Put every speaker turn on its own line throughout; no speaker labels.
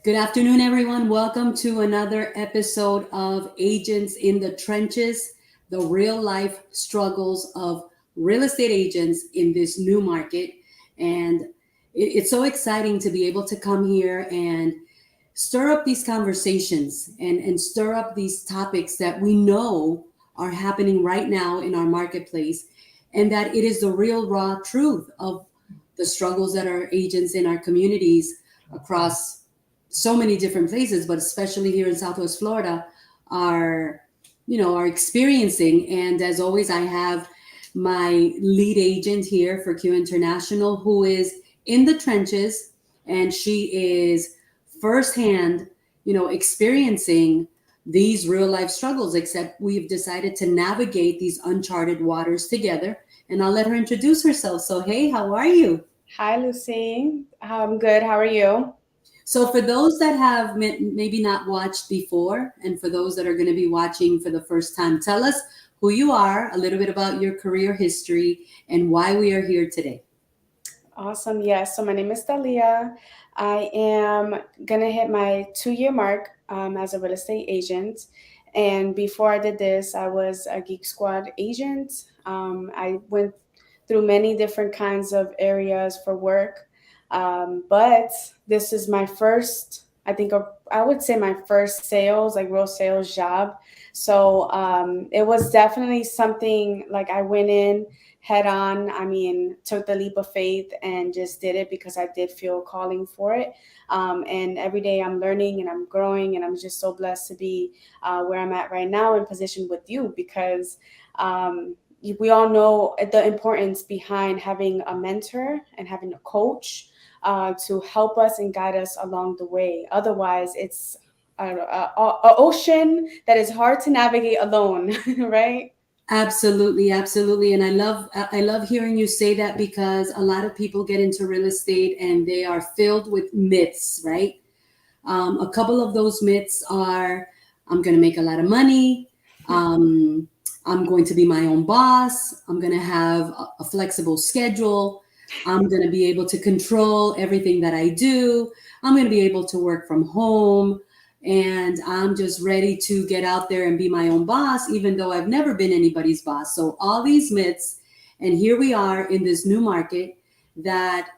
Good afternoon, everyone. Welcome to another episode of Agents in the Trenches, the real life struggles of real estate agents in this new market. And it's so exciting to be able to come here and stir up these conversations and stir up these topics that we know are happening right now in our marketplace, and that it is the real raw truth of the struggles that our agents in our communities across so many different places, but especially here in Southwest Florida, are are experiencing. And as always, I have my lead agent here for Q International, who is in the trenches, and she is firsthand, experiencing these real life struggles. Except we've decided to navigate these uncharted waters together. And I'll let her introduce herself. So, hey, how are you?
Hi, Lucy. I'm good. How are you?
So, for those that have maybe not watched before, and for those that are going to be watching for the first time, tell us who you are, a little bit about your career history, and why we are here today.
Awesome. Yes. So my name is Dalia. I am gonna hit my 2-year mark as a real estate agent. And before I did this, I was a Geek Squad agent. I went through many different kinds of areas for work, but this is my first. I would say my first sales, like real sales job. So it was definitely something like I went in head on. I mean, took the leap of faith and just did it because I did feel calling for it. And every day I'm learning and I'm growing, and I'm just so blessed to be where I'm at right now in position with you because we all know the importance behind having a mentor and having a coach to help us and guide us along the way. Otherwise, it's a ocean that is hard to navigate alone, right?
Absolutely, absolutely. And I love hearing you say that, because a lot of people get into real estate and they are filled with myths, right? A couple of those myths are: I'm going to make a lot of money. Um, I'm going to be my own boss. I'm going to have a flexible schedule. I'm going to be able to control everything that I do. I'm going to be able to work from home. And I'm just ready to get out there and be my own boss, even though I've never been anybody's boss. So, all these myths. And here we are in this new market that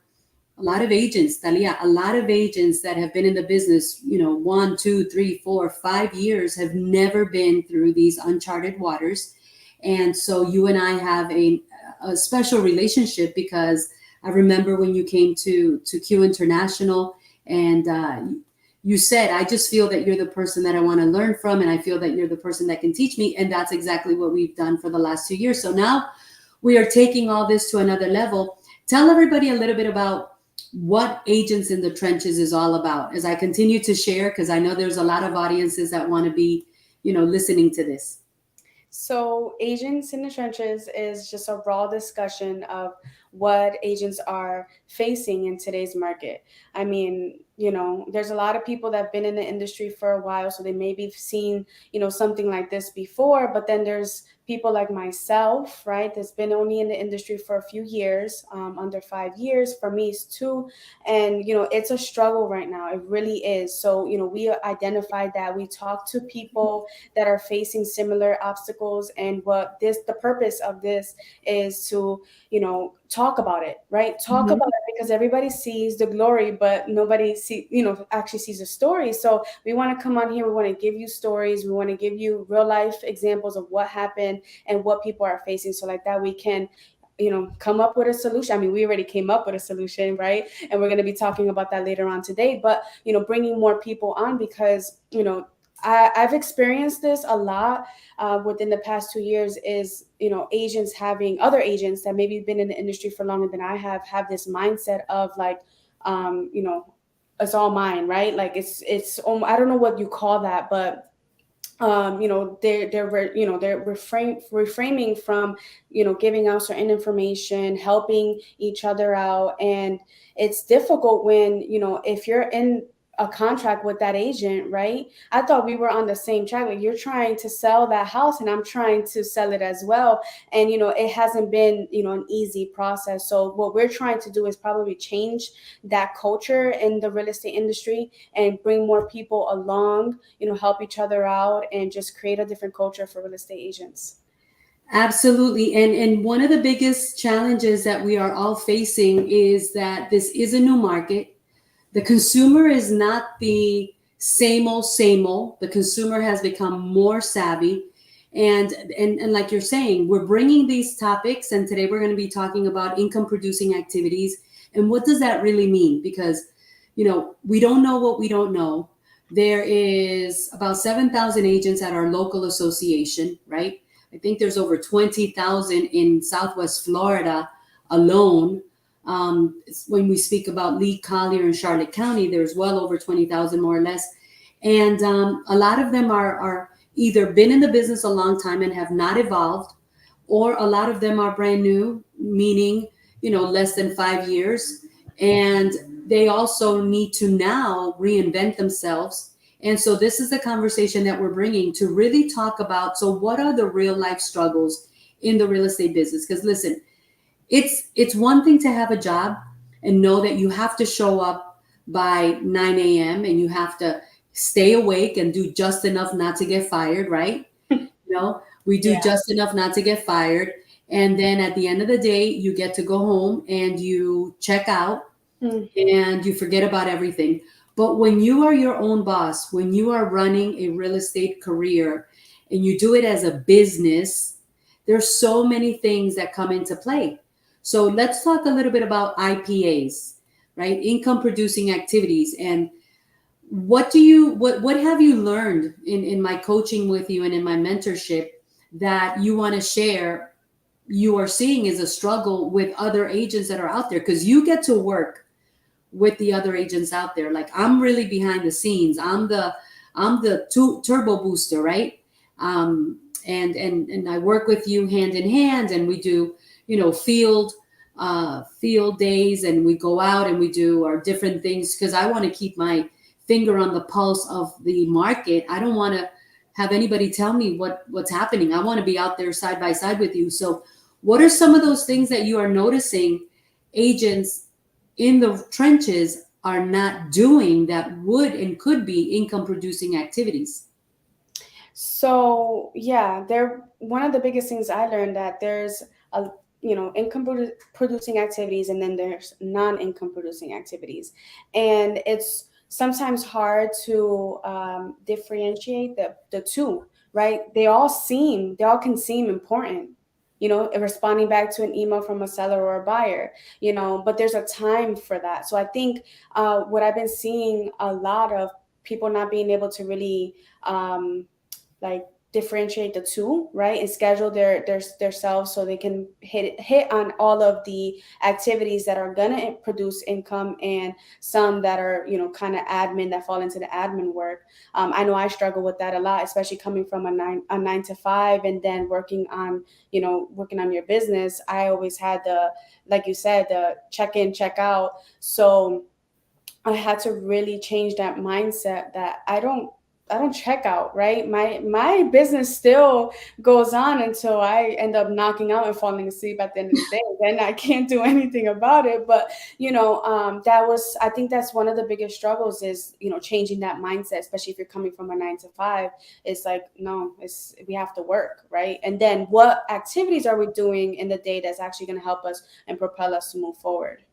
a lot of agents, Talia, a lot of agents that have been in the business, 1, 2, 3, 4, 5 years, have never been through these uncharted waters. And so you and I have a special relationship, because I remember when you came to Q International, and you said, I just feel that you're the person that I want to learn from, and I feel that you're the person that can teach me. And that's exactly what we've done for the last 2 years. So now we are taking all this to another level. Tell everybody a little bit about what Agents in the Trenches is all about, as I continue to share, because I know there's a lot of audiences that want to be, listening to this.
So, Agents in the Trenches is just a raw discussion of what agents are facing in today's market. I mean, there's a lot of people that have been in the industry for a while, so they maybe have seen, something like this before, but then there's people like myself, right, that's been only in the industry for a few years, under 5 years. For me, it's two. And, it's a struggle right now. It really is. So, we identified that we talk to people that are facing similar obstacles, and the purpose of this is to talk about it, right? Talk
Mhm.
about it because everybody sees the glory, but nobody actually sees the story. So we want to come on here, we want to give you stories, we want to give you real life examples of what happened and what people are facing, so like that we can come up with a solution. I mean, we already came up with a solution, right? And we're going to be talking about that later on today, but bringing more people on because I've experienced this a lot within the past 2 years. Is agents having other agents that maybe been in the industry for longer than I have this mindset of like, um, you know, it's all mine, right? Like it's I don't know what you call that, but they're reframing from giving out certain information, helping each other out. And it's difficult when if you're in a contract with that agent, right? I thought we were on the same track. Like, you're trying to sell that house and I'm trying to sell it as well. And, it hasn't been, an easy process. So what we're trying to do is probably change that culture in the real estate industry and bring more people along, help each other out and just create a different culture for real estate agents.
Absolutely. And one of the biggest challenges that we are all facing is that this is a new market. The consumer is not the same old, same old. The consumer has become more savvy. And like you're saying, we're bringing these topics, and today we're going to be talking about income producing activities. And what does that really mean? Because, we don't know what we don't know. There is about 7,000 agents at our local association, right? I think there's over 20,000 in Southwest Florida alone. When we speak about Lee, Collier, and Charlotte County, there's well over 20,000 more or less. And a lot of them are either been in the business a long time and have not evolved, or a lot of them are brand new, meaning, less than 5 years. And they also need to now reinvent themselves. And so this is the conversation that we're bringing to really talk about, so what are the real life struggles in the real estate business? Because listen, it's one thing to have a job and know that you have to show up by 9 a.m. and you have to stay awake and do just enough not to get fired, right? We do just enough not to get fired. And then at the end of the day, you get to go home and you check out and you forget about everything. But when you are your own boss, when you are running a real estate career and you do it as a business, there's so many things that come into play. So let's talk a little bit about IPAs, right? Income producing activities. And what have you learned in my coaching with you and in my mentorship that you want to share you are seeing is a struggle with other agents that are out there? Because you get to work with the other agents out there. Like, I'm really behind the scenes. I'm the turbo booster, right? And I work with you hand in hand, and we do, field days, and we go out and we do our different things, because I want to keep my finger on the pulse of the market. I don't want to have anybody tell me what's happening. I want to be out there side by side with you. So what are some of those things that you are noticing agents in the trenches are not doing that would and could be income producing activities?
So one of the biggest things I learned, that there's income producing activities, and then there's non-income producing activities, and it's sometimes hard to differentiate the two, right? They all can seem important, responding back to an email from a seller or a buyer, but there's a time for that. So I think what I've been seeing a lot of people not being able to really differentiate the two, right, and schedule their selves so they can hit on all of the activities that are going to produce income, and some that are kind of admin, that fall into the admin work. I know I struggle with that a lot, especially coming from a 9 to 5 and then working on your business. I always had like you said, the check in, check out. So I had to really change that mindset, that I don't check out, right? My business still goes on until I end up knocking out and falling asleep at the end of the day. Then I can't do anything about it. But I think that's one of the biggest struggles, is changing that mindset, especially if you're coming from a 9 to 5. It's like, no, we have to work, right? And then what activities are we doing in the day that's actually going to help us and propel us to move forward?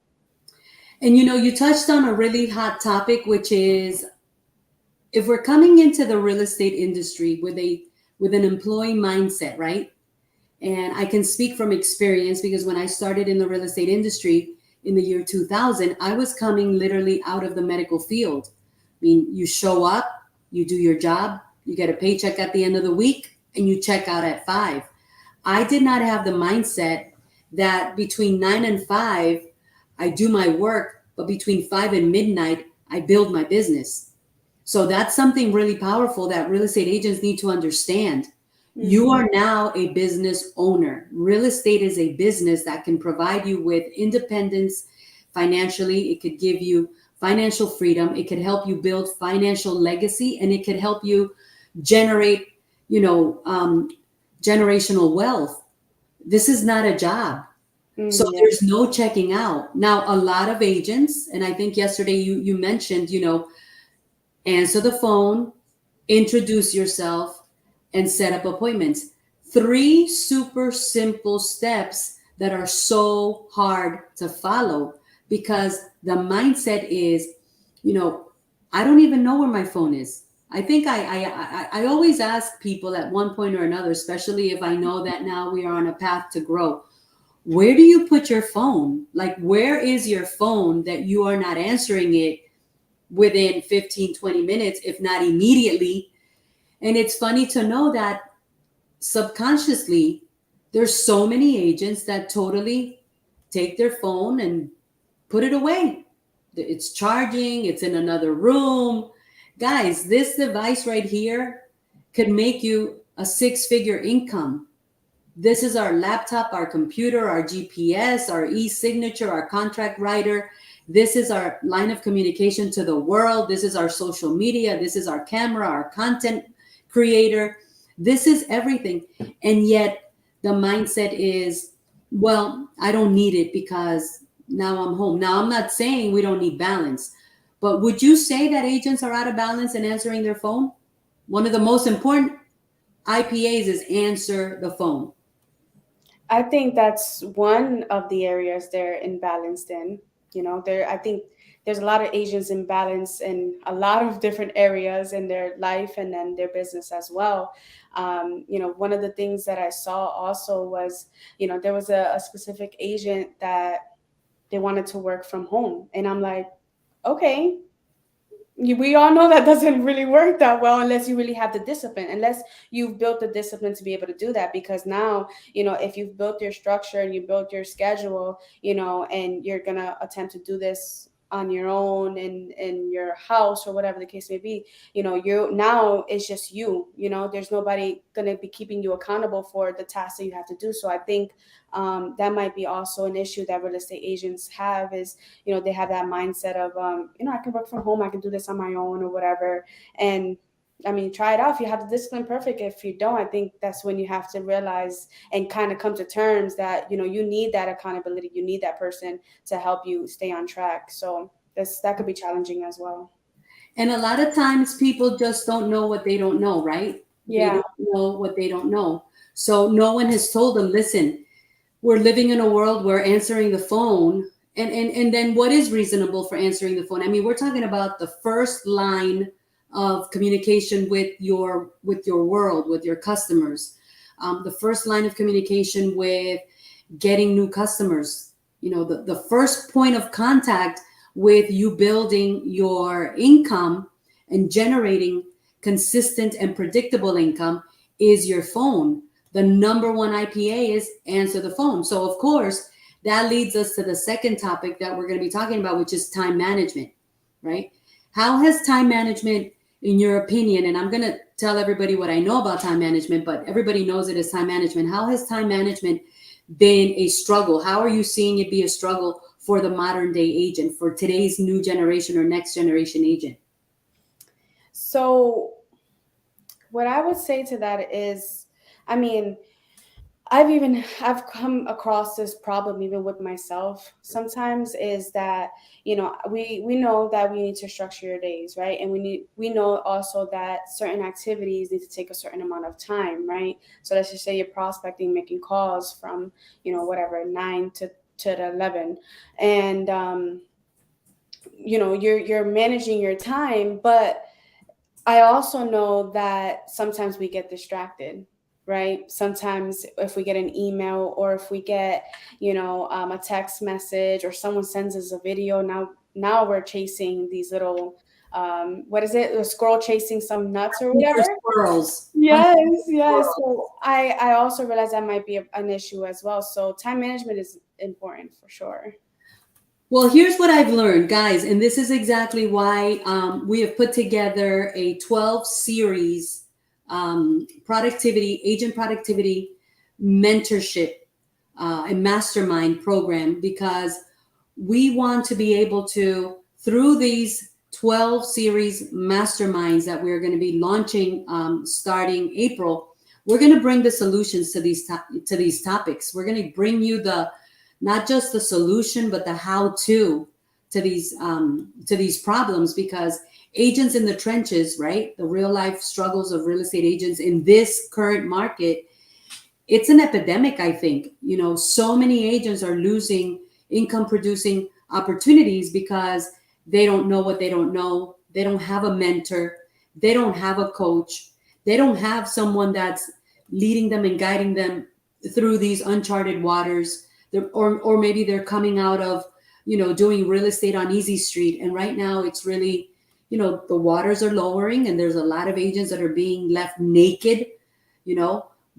And you touched on a really hot topic, which is, if we're coming into the real estate industry with an employee mindset, right? And I can speak from experience, because when I started in the real estate industry in the year 2000, I was coming literally out of the medical field. I mean, you show up, you do your job, you get a paycheck at the end of the week, and you check out at 5. I did not have the mindset that between 9 and 5, I do my work, but between 5 and midnight, I build my business. So that's something really powerful that real estate agents need to understand. Mm-hmm. You are now a business owner. Real estate is a business that can provide you with independence financially. It could give you financial freedom. It could help you build financial legacy, and it could help you generate, generational wealth. This is not a job. So
Yeah.
there's no checking out. Now, a lot of agents, and I think yesterday you mentioned, answer the phone, introduce yourself, and set up appointments. Three super simple steps that are so hard to follow because the mindset is, I don't even know where my phone is. I think I always ask people at one point or another, especially if I know that now we are on a path to grow. Where do you put your phone? Like, where is your phone that you are not answering it within 15, 20 minutes, if not immediately? And it's funny to know that subconsciously, there's so many agents that totally take their phone and put it away. It's charging, it's in another room. Guys, this device right here could make you a six-figure income. This is our laptop, our computer, our GPS, our e-signature, our contract writer. This is our line of communication to the world. This is our social media. This is our camera, our content creator. This is everything. And yet the mindset is, well, I don't need it because now I'm home. Now, I'm not saying we don't need balance, but would you say that agents are out of balance in answering their phone? One of the most important IPAs is answer the phone.
I think that's one of the areas they're imbalanced in. I think there's a lot of Asians imbalanced in a lot of different areas in their life and then their business as well. One of the things that I saw also was, there was a specific agent that they wanted to work from home. And I'm like, okay, we all know that doesn't really work that well unless you really have the discipline, unless you've built the discipline to be able to do that. Because now, if you've built your structure and you built your schedule, and you're going to attempt to do this on your own in your house or whatever the case may be, you now it's just there's nobody going to be keeping you accountable for the tasks that you have to do. So I think that might be also an issue that real estate agents have is, they have that mindset of, I can work from home, I can do this on my own or whatever. And I mean, try it out. If you have the discipline, perfect. If you don't, I think that's when you have to realize and kind of come to terms that, you need that accountability. You need that person to help you stay on track. So that could be challenging as well.
And a lot of times people just don't know what they don't know, right?
Yeah.
They don't know what they don't know. So no one has told them, listen, we're living in a world where answering the phone and then what is reasonable for answering the phone? I mean, we're talking about the first line of communication with your world, with your customers. The first line of communication with getting new customers. The first point of contact with you building your income and generating consistent and predictable income is your phone. The number one IPA is answer the phone. So of course, that leads us to the second topic that we're going to be talking about, which is time management, right? How has time management, in your opinion, and I'm going to tell everybody what I know about time management, but everybody knows it as time management. How has time management been a struggle? How are you seeing it be a struggle for the modern day agent, for today's new generation or next generation agent?
So what I would say to that is, I mean, I've come across this problem even with myself sometimes, is that we know that we need to structure your days, right? And we know also that certain activities need to take a certain amount of time, right? So let's just say you're prospecting, making calls from whatever 9 to 11, and you're managing your time. But I also know that sometimes we get distracted, right? Sometimes if we get an email or if we get, a text message or someone sends us a video, now we're chasing these little, what is it? A squirrel chasing some nuts or whatever.
Squirrels.
Yes. So I also realize that might be an issue as well. So time management is important for sure.
Well, here's what I've learned, guys, and this is exactly why we have put together a 12 series agent productivity mentorship and mastermind program, because we want to be able to through these 12 series masterminds that we're going to be launching starting April, we're going to bring the solutions to these topics. We're going to bring you the not just the solution, but the how to these problems, because agents in the trenches, right? The real life struggles of real estate agents in this current market, it's an epidemic, I think. So many agents are losing income producing opportunities because they don't know what they don't know. They don't have a mentor. They don't have a coach. They don't have someone that's leading them and guiding them through these uncharted waters. Or maybe they're coming out of, doing real estate on Easy Street. And right now it's really, the waters are lowering and there's a lot of agents that are being left naked,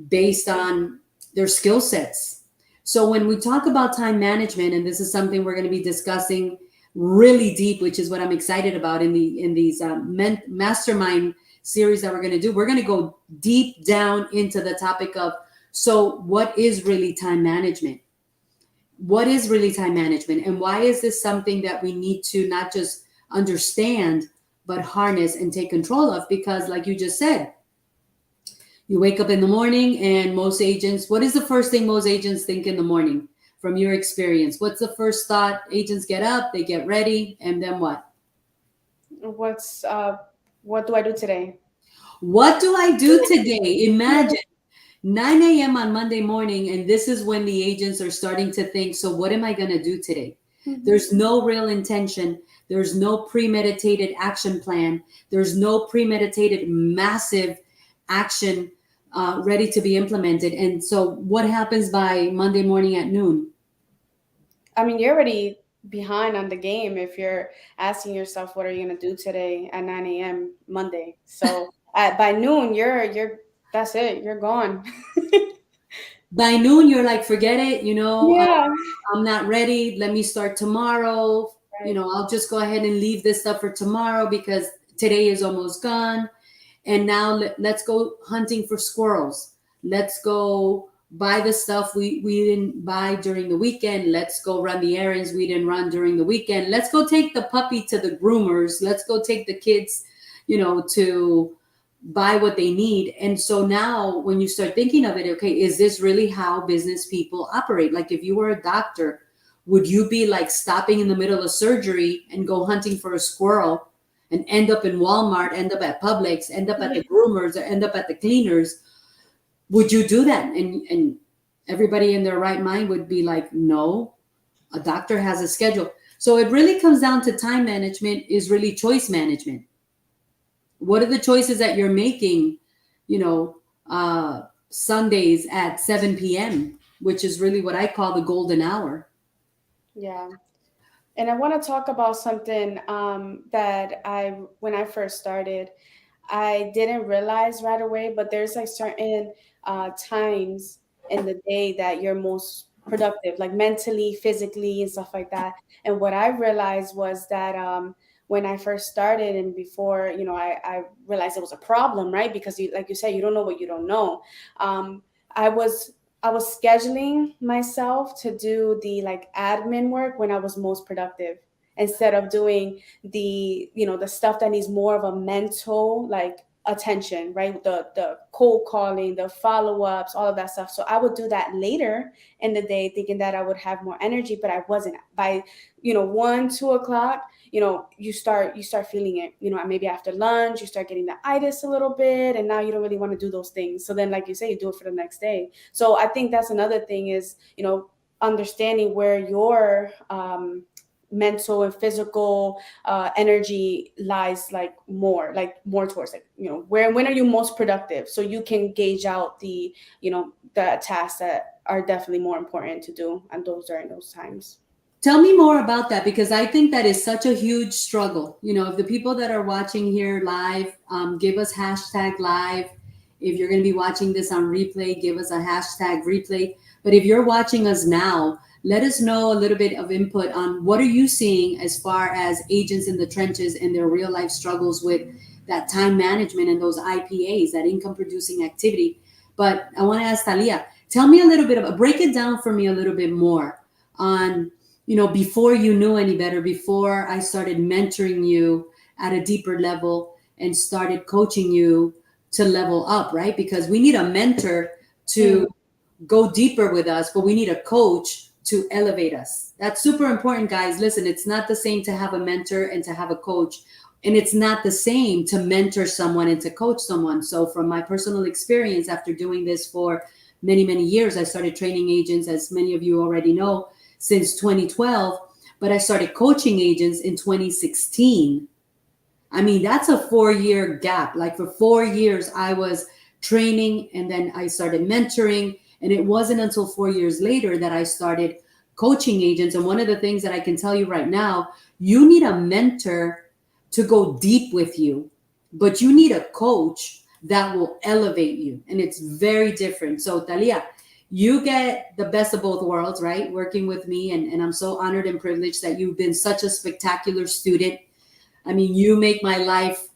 based on their skill sets. So when we talk about time management, and this is something we're going to be discussing really deep, which is what I'm excited about in these mastermind series that we're going to do, we're going to go deep down into the topic of, so what is really time management? What is really time management? And why is this something that we need to not just understand, but harness and take control of? Because like you just said, you wake up in the morning and most agents, what is the first thing most agents think in the morning from your experience? What's the first thought? Agents get up, they get ready, and then what?
What do I do today?
What do I do today? Imagine 9 a.m. on Monday morning, and this is when the agents are starting to think, so what am I going to do today? Mm-hmm. There's no real intention. There's no premeditated action plan. There's no premeditated massive action ready to be implemented. And so what happens by Monday morning at noon?
I mean, you're already behind on the game if you're asking yourself, what are you going to do today at 9 a.m. Monday? So by noon, you're that's it. You're gone.
By noon, you're like, forget it.
Yeah.
I'm not ready. Let me start tomorrow. Right. I'll just go ahead and leave this stuff for tomorrow because today is almost gone. And now let's go hunting for squirrels. Let's go buy the stuff we didn't buy during the weekend. Let's go run the errands we didn't run during the weekend. Let's go take the puppy to the groomers. Let's go take the kids, to buy what they need. And so now when you start thinking of it, okay, is this really how business people operate? Like if you were a doctor, would you be like stopping in the middle of surgery and go hunting for a squirrel and end up in Walmart, end up at Publix, end up at the groomers, or end up at the cleaners? Would you do that? And everybody in their right mind would be like, no, a doctor has a schedule. So it really comes down to time management is really choice management. What are the choices that you're making, Sundays at 7 p.m., which is really what I call the golden hour?
Yeah. And I want to talk about something that when I first started, I didn't realize right away, but there's like certain times in the day that you're most productive, like mentally, physically, and stuff like that. And what I realized was that when I first started and before, I realized it was a problem, right? Because like you said, you don't know what you don't know. I was scheduling myself to do the like admin work when I was most productive, instead of doing the stuff that needs more of a mental like attention, right? The cold calling, the follow-ups, all of that stuff. So I would do that later in the day thinking that I would have more energy, but I wasn't. By 1, 2 o'clock, you start feeling it, maybe after lunch, you start getting the itis a little bit, and now you don't really want to do those things. So then, like you say, you do it for the next day. So I think that's another thing is, understanding where your mental and physical energy lies more towards when are you most productive, so you can gauge out the tasks that are definitely more important to do and during those times.
Tell me more about that, because I think that is such a huge struggle. If the people that are watching here live, give us #live. If you're going to be watching this on replay, give us a #replay. But if you're watching us now, let us know a little bit of input on what are you seeing as far as agents in the trenches and their real life struggles with that time management and those IPAs, that income producing activity. But I want to ask Talia, tell me a little bit break it down for me a little bit more on before you knew any better, before I started mentoring you at a deeper level and started coaching you to level up, right? Because we need a mentor to
Mm.
go deeper with us, but we need a coach to elevate us. That's super important, guys. Listen, it's not the same to have a mentor and to have a coach. And it's not the same to mentor someone and to coach someone. So, from my personal experience, after doing this for many, many years, I started training agents, as many of you already know, since 2012. But I started coaching agents in 2016. I mean, that's a 4 year gap. Like for 4 years, I was training and then I started mentoring. And it wasn't until 4 years later that I started coaching agents. And one of the things that I can tell you right now, you need a mentor to go deep with you, but you need a coach that will elevate you. And it's very different. So, Talia, you get the best of both worlds, right? Working with me. And I'm so honored and privileged that you've been such a spectacular student. I mean, you make my life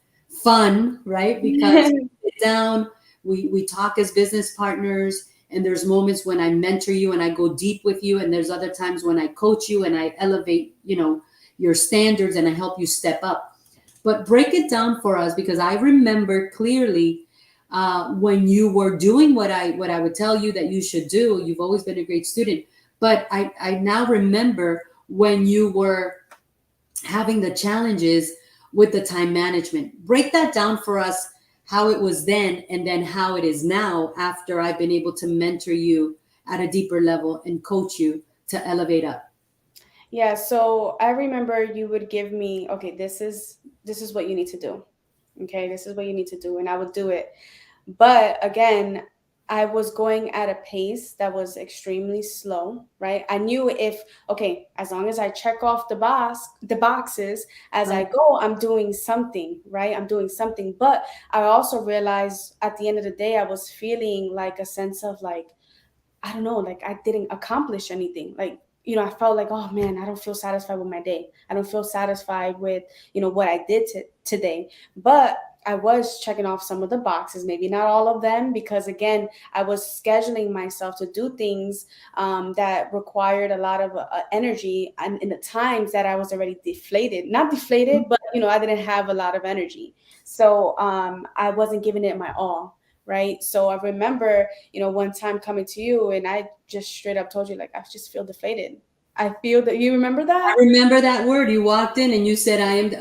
fun, right? Because we sit down, we talk as business partners, and there's moments when I mentor you and I go deep with you, and there's other times when I coach you and I elevate, your standards and I help you step up. But break it down for us because I remember clearly when you were doing what I would tell you that you should do. You've always been a great student, but I now remember when you were having the challenges with the time management. Break that down for us, how it was then and then how it is now after I've been able to mentor you at a deeper level and coach you to elevate up.
Yeah, so I remember you would give me, okay, this is what you need to do. Okay, this is what you need to do, and I would do it. But again, I was going at a pace that was extremely slow, right? I knew if, okay, as long as I check off the boxes as I
Right.
go, I'm doing something, right? I'm doing something. But I also realized at the end of the day, I was feeling like a sense of like, I don't know, like I didn't accomplish anything. Like, I felt like, oh man, I don't feel satisfied with my day. I don't feel satisfied with, what I did today. But I was checking off some of the boxes, maybe not all of them, because again, I was scheduling myself to do things that required a lot of energy and in the times that I was already deflated. Not deflated, but, I didn't have a lot of energy. So I wasn't giving it my all. Right. So I remember one time coming to you and I just straight up told you, like, I just feel deflated. I feel that you remember
I
that?
remember that word. You walked in and you said, I am,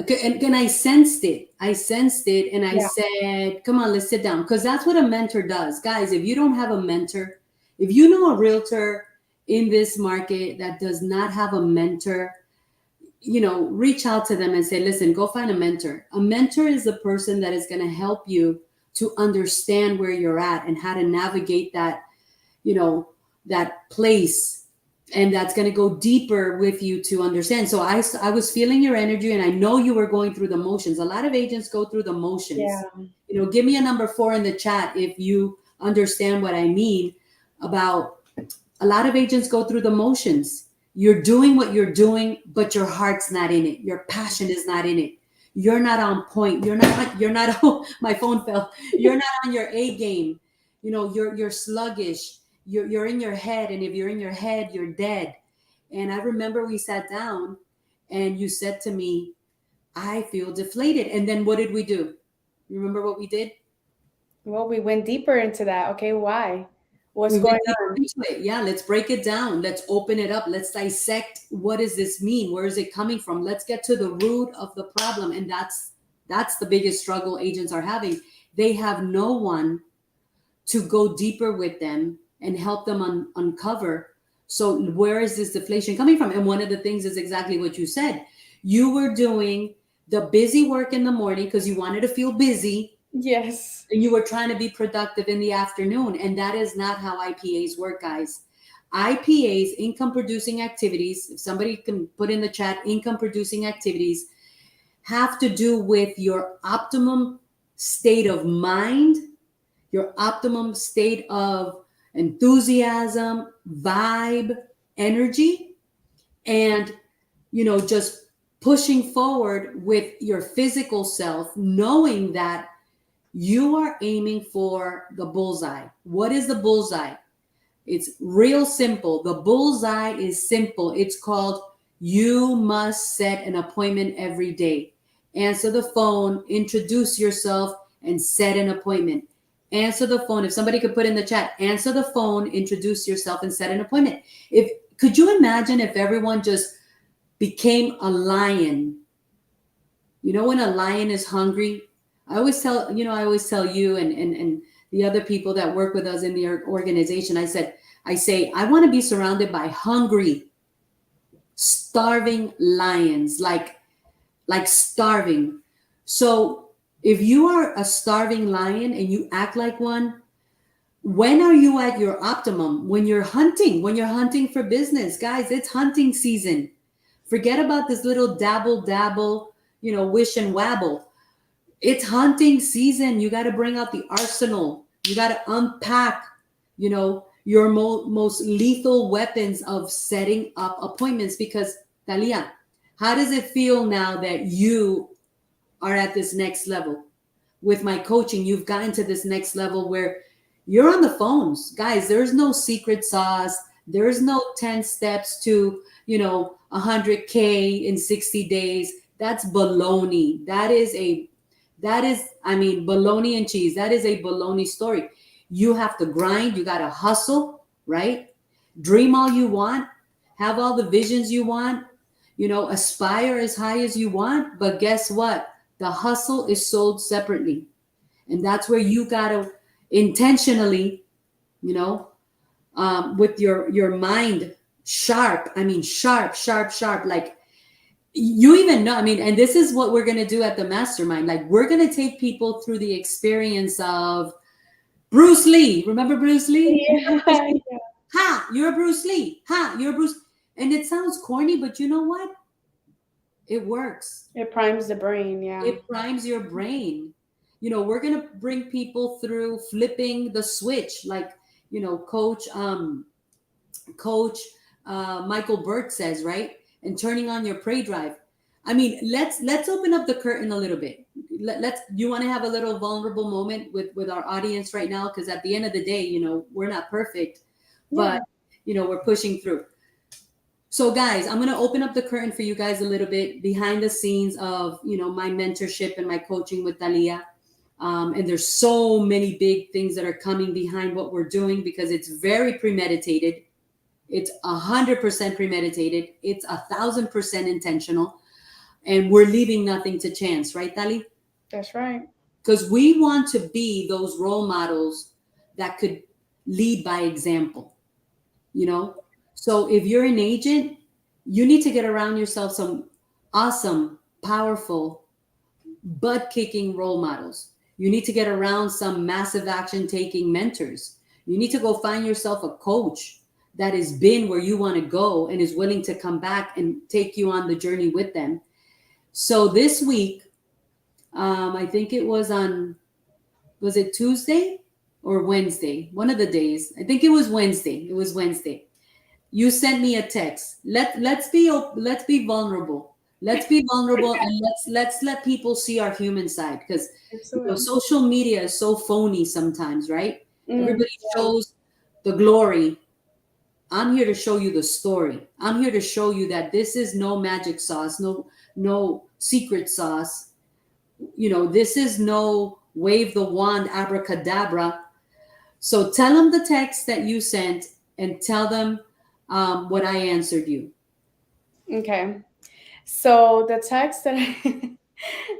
and I sensed it. I sensed it. And I
Yeah.
said, come on, let's sit down. Because that's what a mentor does. Guys, if you don't have a mentor, if you know a realtor in this market that does not have a mentor, reach out to them and say, listen, go find a mentor. A mentor is a person that is going to help you to understand where you're at and how to navigate you know, that place. And that's going to go deeper with you to understand. So I was feeling your energy and I know you were going through the motions. A lot of agents go through the
Yeah.
motions. Give me a number 4 in the chat if you understand what I mean about a lot of agents go through the motions. You're doing what you're doing, but your heart's not in it. Your passion is not in it. You're not on point. You're not oh, my phone fell. You're not on your A game. You're sluggish. You're in your head. And if you're in your head, you're dead. And I remember we sat down and you said to me, I feel deflated. And then what did we do? You remember what we did?
Well, we went deeper into that. Okay, why? What's
We
going
went deeper
on?
into it. Yeah, let's break it down. Let's open it up. Let's dissect what does this mean? Where is it coming from? Let's get to the root of the problem. And that's the biggest struggle agents are having. They have no one to go deeper with them and help them uncover. So where is this deflation coming from? And one of the things is exactly what you said. You were doing the busy work in the morning because you wanted to feel busy
Yes.
and you were trying to be productive in the afternoon. And that is not how IPAs work, guys. IPAs, income producing activities, if somebody can put in the chat, income producing activities have to do with your optimum state of mind, your optimum state of enthusiasm, vibe, energy, and just pushing forward with your physical self, knowing that you are aiming for the bullseye. What is the bullseye? It's real simple. The bullseye is simple. It's called You must set an appointment every day. Answer the phone, introduce yourself, and set an appointment. Answer the phone. If somebody could put in the chat, answer the phone, introduce yourself, and set an appointment. If could you imagine if everyone just became a lion? You know, when a lion is hungry, I always tell you and the other people that work with us in the organization, I say, I want to be surrounded by hungry, starving lions, like starving. So if you are a starving lion and you act like one, when are you at your optimum? When you're hunting for business, guys, it's hunting season. Forget about this little dabble dabble, wish and wabble. It's hunting season. You got to bring out the arsenal. You got to unpack, your most lethal weapons of setting up appointments. Because, Talia, how does it feel now that you are at this next level? With my coaching, you've gotten to this next level where you're on the phones. Guys, there's no secret sauce. There's no 10 steps to, 100K in 60 days. That's baloney. I mean, bologna and cheese. That is a bologna story. You have to grind, you got to hustle, right? Dream all you want, have all the visions you want, aspire as high as you want. But guess what? The hustle is sold separately. And that's where you got to intentionally, you know, with your mind sharp. I mean, sharp, sharp, sharp. Like, you even know, I mean, and this is what we're going to do at the mastermind. Like, we're going to take people through the experience of Bruce Lee. Remember Bruce Lee?
Yeah.
Ha, you're Bruce Lee. Ha, you're Bruce. And it sounds corny, but you know what? It works.
It primes the brain. Yeah.
It primes your brain. We're going to bring people through flipping the switch, like, coach Michael Burt says, right? And turning on your prey drive. I mean, let's open up the curtain a little bit. Let's You want to have a little vulnerable moment with our audience right now, because at the end of the day, we're not perfect, but we're pushing through. So guys, I'm going to open up the curtain for you guys a little bit behind the scenes of, my mentorship and my coaching with Talia. And there's so many big things that are coming behind what we're doing, because it's very premeditated. It's 100% premeditated. It's 1,000% intentional, and we're leaving nothing to chance, right, Tali?
That's right.
Because we want to be those role models that could lead by example, So if you're an agent, you need to get around yourself some awesome, powerful, butt kicking role models. You need to get around some massive action taking mentors. You need to go find yourself a coach that has been where you want to go and is willing to come back and take you on the journey with them. So this week, I think it was was it Tuesday or Wednesday? One of the days. I think it was Wednesday. It was Wednesday. You sent me a text. Let's be vulnerable. Let's be vulnerable, and let's let people see our human side, because social media is so phony sometimes, right? Everybody shows the glory. I'm here to show you the story. I'm here to show you that this is no magic sauce, no secret sauce. This is no wave the wand abracadabra. So tell them the text that you sent, and tell them what I answered you.
Okay. So the text that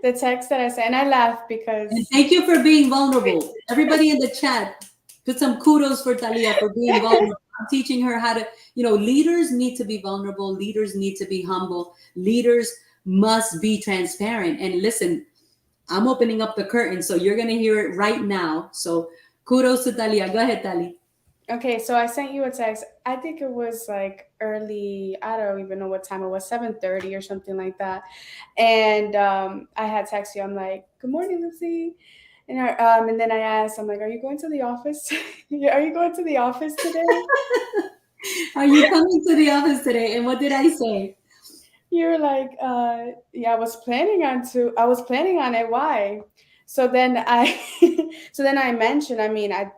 the text that I sent, and I laughed because.
And thank you for being vulnerable. Everybody in the chat, put some kudos for Talia for being vulnerable. I'm teaching her how to, leaders need to be vulnerable. Leaders need to be humble. Leaders must be transparent. And listen, I'm opening up the curtain, so you're going to hear it right now. So kudos to Talia. Go ahead, Tali.
Okay, so I sent you a text. I think it was like early. I don't even know what time it was, 7:30 or something like that. And I had texted you. I'm like, "Good morning, Lucy." And then I asked, I'm like, "Are you going to the office? Are you going to the office today?"
Are you coming to the office today? And what did I say?
You were like, "Yeah, I was planning on it. Why?" So then I mentioned. I mean, I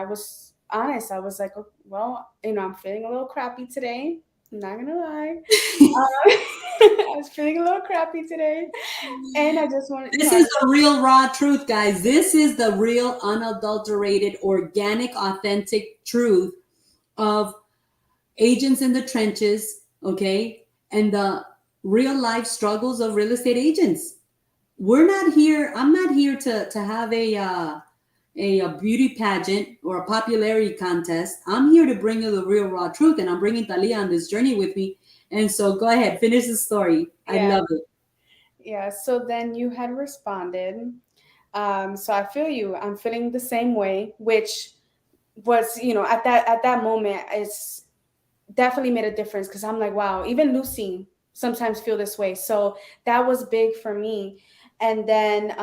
was honest. I was like, "Oh, well, I'm feeling a little crappy today. I'm not gonna lie. I was feeling a little crappy today, and I just wanted,
This is the real raw truth, guys. This is the real, unadulterated, organic, authentic truth of agents in the trenches, okay? And the real life struggles of real estate agents. We're not here, I'm not here to have a beauty pageant or a popularity contest. I'm here to bring you the real raw truth, and I'm bringing Talia on this journey with me. And so go ahead, finish the story. I
yeah,
love it.
yeah. So then you had responded. So I feel you. I'm feeling the same way, which was, at that moment, it's definitely made a difference because I'm like, wow, even Lucy sometimes feel this way. So that was big for me. And then,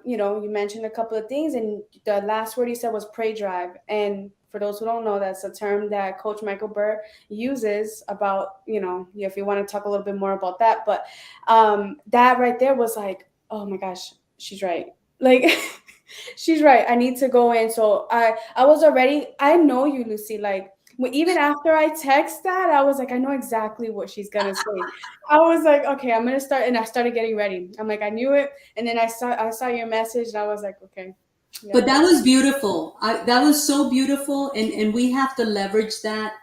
you mentioned a couple of things, and the last word you said was pray drive. And for those who don't know, that's a term that Coach Michael Burt uses about, if you want to talk a little bit more about that. But that right there was like, oh my gosh, she's right. Like, she's right. I need to go in. So I was already, I know you, Lucy, like, even after I text that, I was like, I know exactly what she's gonna say. I was like, okay, I'm gonna start, and I started getting ready. I'm like, I knew it, and then I saw your message, and I was like, okay, yeah,
But that was beautiful. That was so beautiful. And we have to leverage that.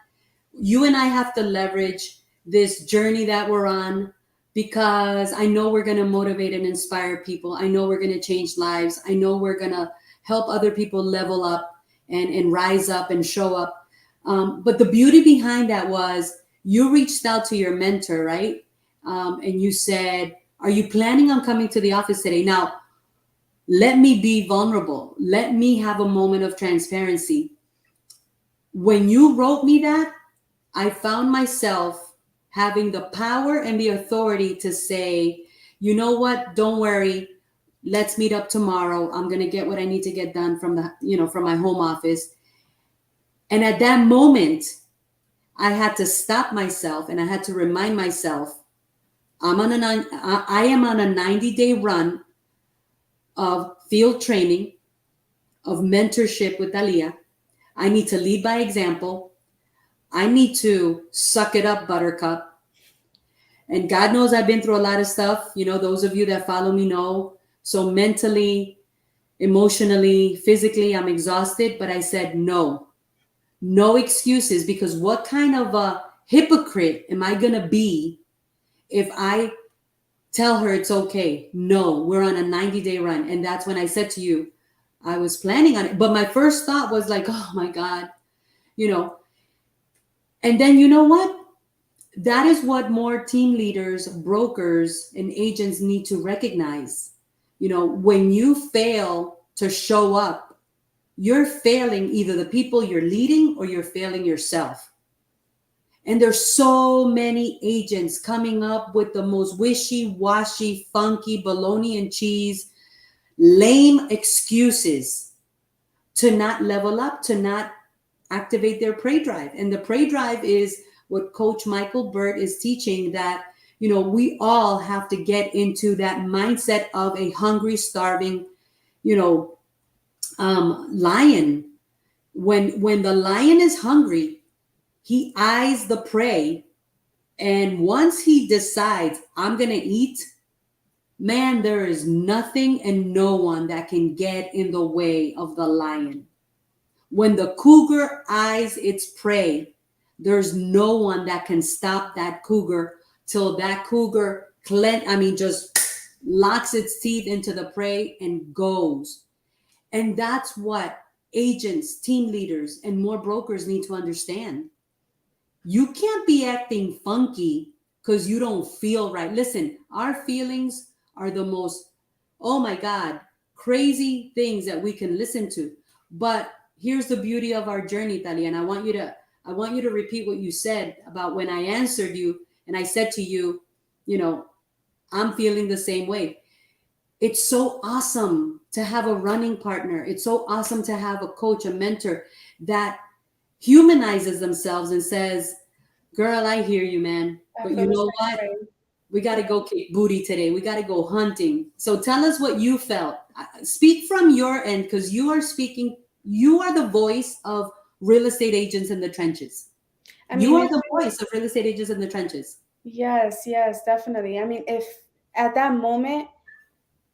You and I have to leverage this journey that we're on, because I know we're going to motivate and inspire people. I know we're going to change lives. I know we're going to help other people level up and rise up and show up. But the beauty behind that was you reached out to your mentor, right? And you said, are you planning on coming to the office today? Now, let me be vulnerable. Let me have a moment of transparency. When you wrote me that, I found myself having the power and the authority to say, you know what, don't worry. Let's meet up tomorrow. I'm going to get what I need to get done from my home office. And at that moment, I had to stop myself and I had to remind myself, I am on a 90-day run of field training, of mentorship with Dalia. I need to lead by example. I need to suck it up, Buttercup. And God knows I've been through a lot of stuff. Those of you that follow me know. So mentally, emotionally, physically, I'm exhausted. But I said, no excuses, because what kind of a hypocrite am I going to be if I tell her it's okay? No, we're on a 90-day run. And that's when I said to you, I was planning on it. But my first thought was like, oh my God, and then you know what? That is what more team leaders, brokers, and agents need to recognize. When you fail to show up, you're failing either the people you're leading or you're failing yourself. And there's so many agents coming up with the most wishy-washy, funky, bologna and cheese, lame excuses to not level up, to not activate their prey drive. And the prey drive is what Coach Michael Burt is teaching, that we all have to get into that mindset of a hungry, starving, lion. When the lion is hungry, he eyes the prey, and once he decides, I'm gonna eat, man, there is nothing and no one that can get in the way of the lion. When the cougar eyes its prey, there's no one that can stop that cougar till that cougar just locks its teeth into the prey and goes. And that's what agents, team leaders, and more brokers need to understand. You can't be acting funky because you don't feel right. Listen, our feelings are the most, oh my God, crazy things that we can listen to. But here's the beauty of our journey, Talia. And I want you to repeat what you said about when I answered you and I said to you, I'm feeling the same way. It's so awesome to have a running partner. It's so awesome to have a coach, a mentor that humanizes themselves and says, girl, I hear you, man. But you know what? We got to go kick booty today. We got to go hunting. So tell us what you felt. Speak from your end, because you are the voice of real estate agents in the trenches.
I
You
mean,
are the voice of real estate agents in the trenches.
yes, yes, definitely. I mean, if at that moment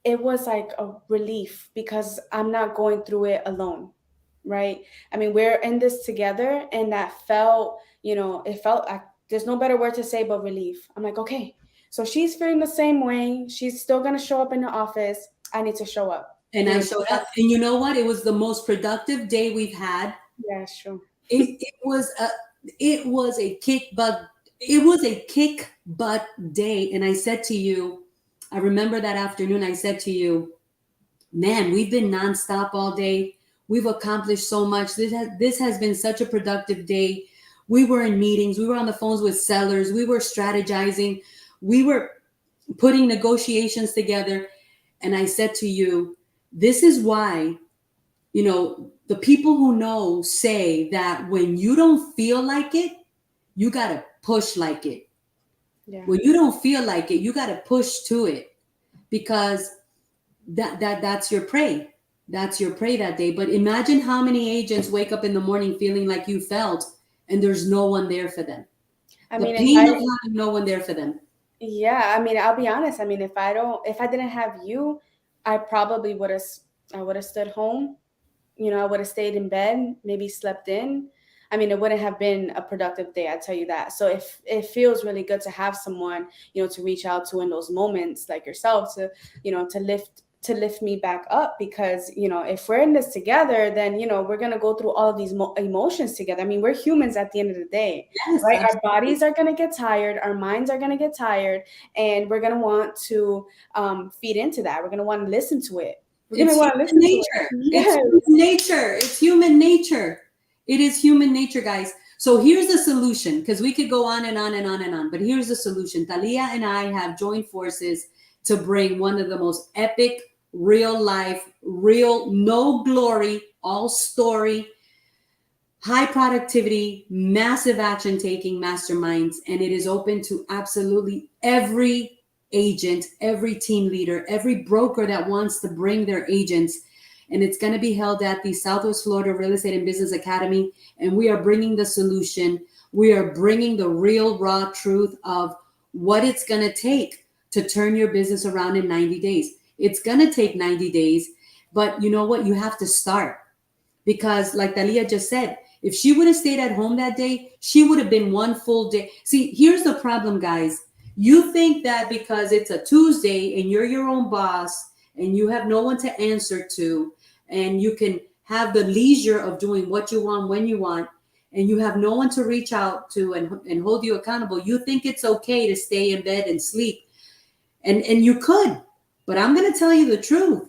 it was like a relief because I'm not going through it alone, right? I mean, we're in this together, and that felt, it felt like there's no better word to say but relief. I'm like, okay, so she's feeling the same way. She's still gonna show up in the office. I need to show up.
And I showed up. And you know what? It was the most productive day we've had.
Yeah, sure.
It was a kick butt day. And I said to you, I remember that afternoon, I said to you, man, we've been nonstop all day. We've accomplished so much. This has been such a productive day. We were in meetings. We were on the phones with sellers. We were strategizing. We were putting negotiations together. And I said to you, this is why, the people who know say that when you don't feel like it, you got to push like it.
Yeah.
When you don't feel like it, you got to push to it, because that's your prey. That's your prey that day. But imagine how many agents wake up in the morning feeling like you felt, and there's no one there for them.
I
The
mean,
pain of having no one there for them.
yeah, I mean, I'll be honest. I mean, if I didn't have you, I probably I would have stood home. I would have stayed in bed, maybe slept in. I mean, it wouldn't have been a productive day, I tell you that. So if it feels really good to have someone, to reach out to in those moments, like yourself, to lift me back up, because if we're in this together, then we're going to go through all of these emotions together. I mean, we're humans at the end of the day.
Yes,
Right? Our
absolutely.
bodies are going to get tired, our minds are going to get tired, and we're going to want to feed into that. We're going to want to listen to it. We're going to
It's
want to
human
listen to
nature.
it.
It's
Yes.
human nature. It's human nature. It is human nature, guys. So here's the solution, because we could go on and on and on and on. But here's the solution. Talia and I have joined forces to bring one of the most epic, real life, real, no glory, all story, high productivity, massive action taking masterminds. And it is open to absolutely every agent, every team leader, every broker that wants to bring their agents. And it's going to be held at the Southwest Florida Real Estate and Business Academy. And we are bringing the solution. We are bringing the real, raw truth of what it's going to take to turn your business around in 90 days. It's going to take 90 days, but you know what? You have to start, because like Talia just said, if she would have stayed at home that day, she would have been one full day. See, here's the problem, guys. You think that because it's a Tuesday and you're your own boss and you have no one to answer to, and you can have the leisure of doing what you want when you want, and you have no one to reach out to and hold you accountable, you think it's okay to stay in bed and sleep. And you could, but I'm going to tell you the truth.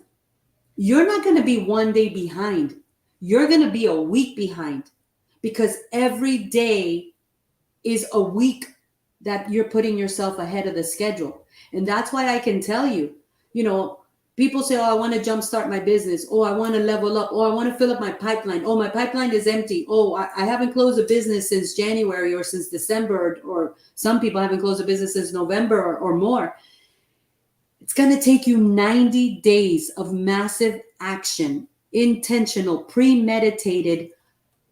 You're not going to be one day behind. You're going to be a week behind, because every day is a week that you're putting yourself ahead of the schedule. And that's why I can tell you, people say, oh, I want to jumpstart my business. Oh, I want to level up. Oh, I want to fill up my pipeline. Oh, my pipeline is empty. Oh, I haven't closed a business since January or since December, or some people haven't closed a business since November or more. It's going to take you 90 days of massive action, intentional, premeditated,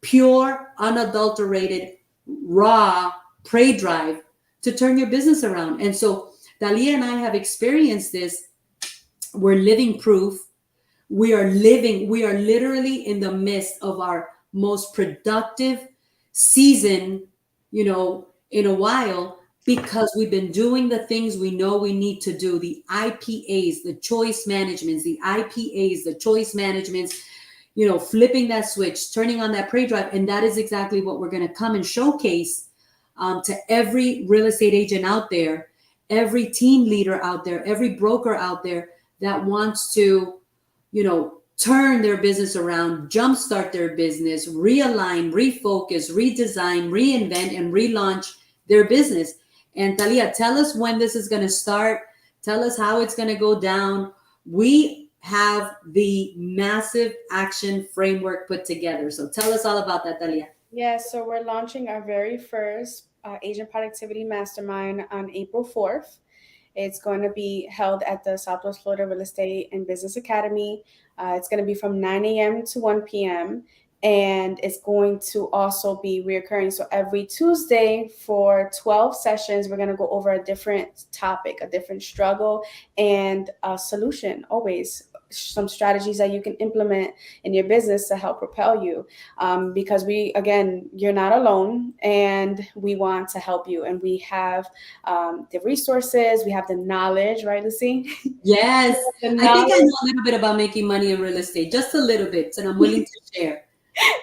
pure, unadulterated, raw prey drive to turn your business around. And so Dalia and I have experienced this. We're living proof. We are literally in the midst of our most productive season, in a while, because we've been doing the things we know we need to do, the IPAs, the choice managements, the choice managements, flipping that switch, turning on that prey drive. And that is exactly what we're going to come and showcase to every real estate agent out there, every team leader out there, every broker out there that wants to, turn their business around, jumpstart their business, realign, refocus, redesign, reinvent, and relaunch their business. And Talia, tell us when this is going to start. Tell us how it's going to go down. We have the massive action framework put together. So tell us all about that, Talia.
Yeah, so we're launching our very first Agent Productivity Mastermind on April 4th. It's going to be held at the Southwest Florida Real Estate and Business Academy. It's going to be from 9 a.m. to 1 p.m. and it's going to also be reoccurring. So every Tuesday for 12 sessions, we're going to go over a different topic, a different struggle, and a solution, always some strategies that you can implement in your business to help propel you, because you're not alone, and we want to help you, and we have the resources, we have the knowledge, right, Lucy?
Yes.
The
I think I
knowledge.
know a little bit about making money in real estate, just a little bit, and I'm willing to share.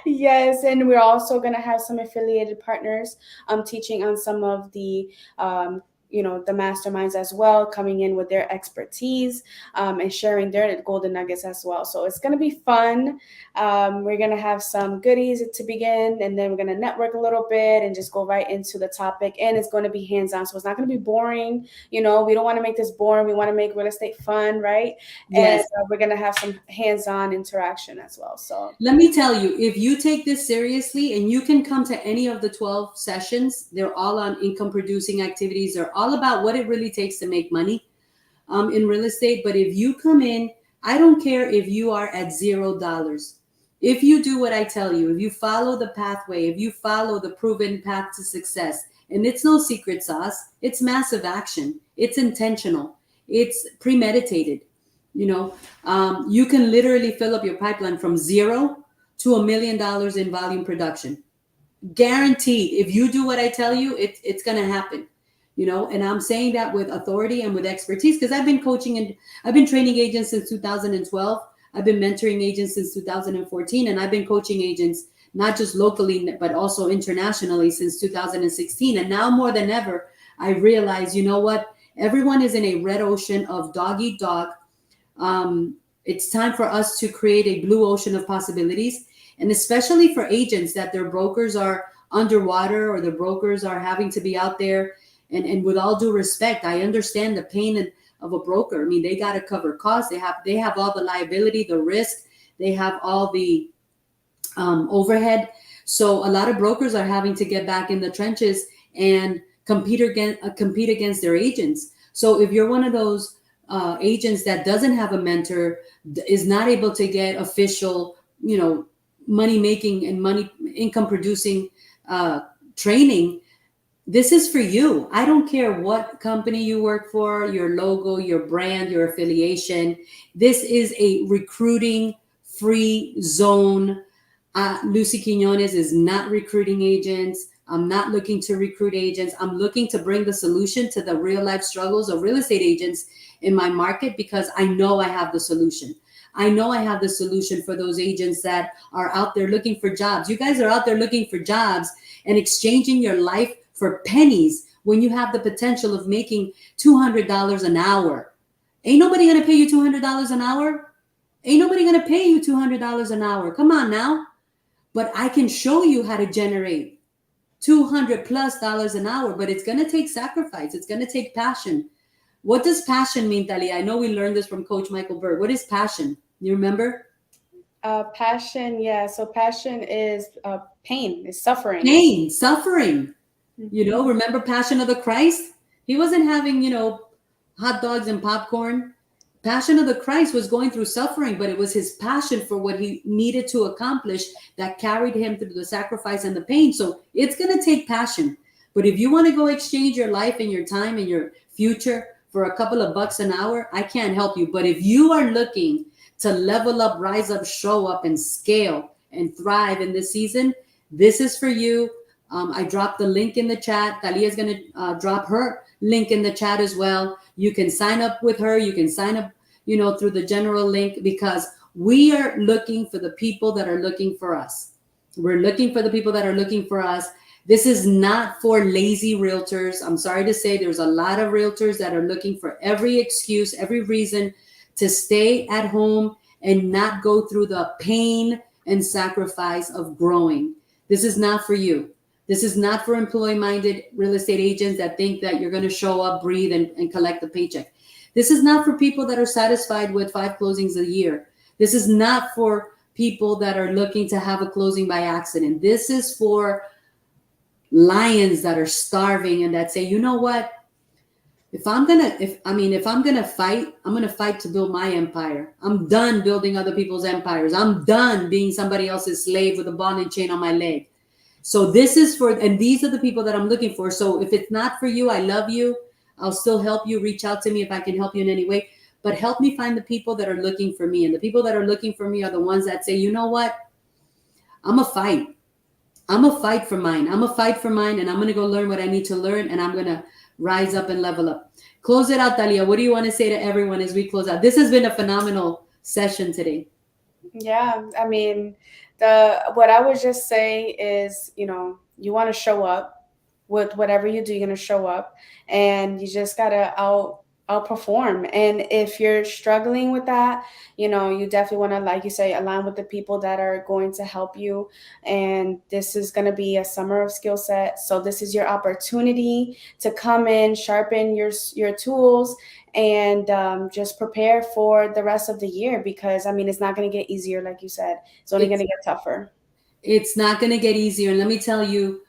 Yes, and we're also going to have some affiliated partners teaching on some of the the masterminds as well, coming in with their expertise and sharing their golden nuggets as well. So it's going to be fun. We're going to have some goodies to begin, and then we're going to network a little bit and just go right into the topic. And it's going to be hands-on, so it's not going to be boring. We don't want to make this boring. We want to make real estate fun, right? And
Yes.
we're going to have some hands-on interaction as well. So
Let me tell you, if you take this seriously, and you can come to any of the 12 sessions, they're all on income producing activities. They're all about what it really takes to make money in real estate. But if you come in, I don't care if you are at $0. If you do what I tell you, if you follow the pathway, if you follow the proven path to success, and it's no secret sauce, it's massive action, it's intentional, it's premeditated. You can literally fill up your pipeline from zero to $1 million in volume production. Guaranteed. If you do what I tell you, it's going to happen. And I'm saying that with authority and with expertise, because I've been coaching and I've been training agents since 2012. I've been mentoring agents since 2014, and I've been coaching agents not just locally but also internationally since 2016. And now more than ever, I realize, you know what? Everyone is in a red ocean of dog eat dog. It's time for us to create a blue ocean of possibilities, and especially for agents that their brokers are underwater or the brokers are having to be out there. And with all due respect, I understand the pain of a broker. I mean, they got to cover costs. They have all the liability, the risk. They have all the overhead. So a lot of brokers are having to get back in the trenches and compete against their agents. So if you're one of those agents that doesn't have a mentor, is not able to get official, money making and money income producing training, this is for you. I don't care what company you work for, your logo, your brand, your affiliation. This is a recruiting free zone. Lucy Quinones is not recruiting agents. I'm not looking to recruit agents. I'm looking to bring the solution to the real life struggles of real estate agents in my market, because I know I have the solution. I know I have the solution for those agents that are out there looking for jobs. You guys are out there looking for jobs and exchanging your life for pennies when you have the potential of making $200 an hour. Ain't nobody going to pay you $200 an hour. Ain't nobody going to pay you $200 an hour. Come on now. But I can show you how to generate $200+ an hour, but it's going to take sacrifice. It's going to take passion. What does passion mean, Talia? I know we learned this from Coach Michael Berg. What is passion? You remember?
Passion, yeah. So passion is pain, is suffering.
Pain, suffering. Remember Passion of the Christ? He wasn't having, hot dogs and popcorn. Passion of the Christ was going through suffering, but it was his passion for what he needed to accomplish that carried him through the sacrifice and the pain. So it's going to take passion. But if you want to go exchange your life and your time and your future for a couple of bucks an hour, I can't help you. But if you are looking to level up, rise up, show up, and scale and thrive in this season, this is for you. I dropped the link in the chat. Talia is going to drop her link in the chat as well. You can sign up with her. You can sign up, through the general link, because we are looking for the people that are looking for us. We're looking for the people that are looking for us. This is not for lazy realtors. I'm sorry to say, there's a lot of realtors that are looking for every excuse, every reason to stay at home and not go through the pain and sacrifice of growing. This is not for you. This is not for employee-minded real estate agents that think that you're going to show up, breathe, and collect the paycheck. This is not for people that are satisfied with 5 closings a year. This is not for people that are looking to have a closing by accident. This is for lions that are starving and that say, you know what? If I'm gonna fight, I'm gonna fight to build my empire. I'm done building other people's empires. I'm done being somebody else's slave with a ball and chain on my leg. So this is for, and these are the people that I'm looking for. So if it's not for you, I love you. I'll still help you. Reach out to me if I can help you in any way. But help me find the people that are looking for me. And the people that are looking for me are the ones that say, you know what? I'm a fight. I'm a fight for mine. I'm a fight for mine, and I'm gonna go learn what I need to learn, and I'm gonna rise up and level up. Close it out, Talia. What do you want to say to everyone as we close out? This has been a phenomenal session today.
Yeah, I mean, the what I would just say is, you want to show up with whatever you do. You're gonna show up, and you just gotta outperform. And if you're struggling with that, you definitely want to, like you say, align with the people that are going to help you. And this is gonna be a summer of skill set, so this is your opportunity to come in, sharpen your tools, and just prepare for the rest of the year, because I mean, it's not going to get easier. Like you said, it's only going
It's
to get tougher.
it's not gonna get easier. And let me tell you,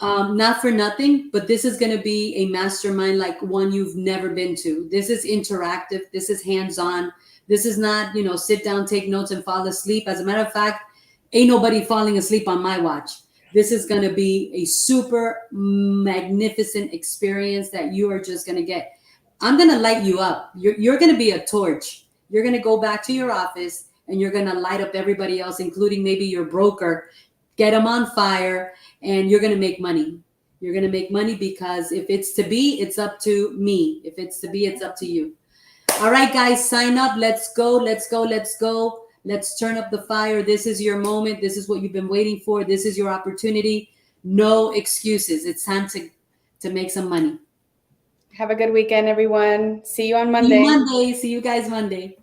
not for nothing, but this is going to be a mastermind like one you've never been to. This is interactive. This is hands-on. This is not, sit down, take notes, and fall asleep. As a matter of fact, ain't nobody falling asleep on my watch. This is going to be a super magnificent experience that you are just going to get. I'm going to light you up. You're going to be a torch. You're going to go back to your office and you're going to light up everybody else, including maybe your broker, get them on fire, and you're going to make money. You're going to make money because if it's to be, it's up to me. If it's to be, it's up to you. All right, guys, sign up. Let's go. Let's go. Let's go. Let's turn up the fire. This is your moment. This is what you've been waiting for. This is your opportunity. No excuses. It's time to make some money.
Have a good weekend, everyone. See you on
See you
Monday.
Monday. See you guys Monday.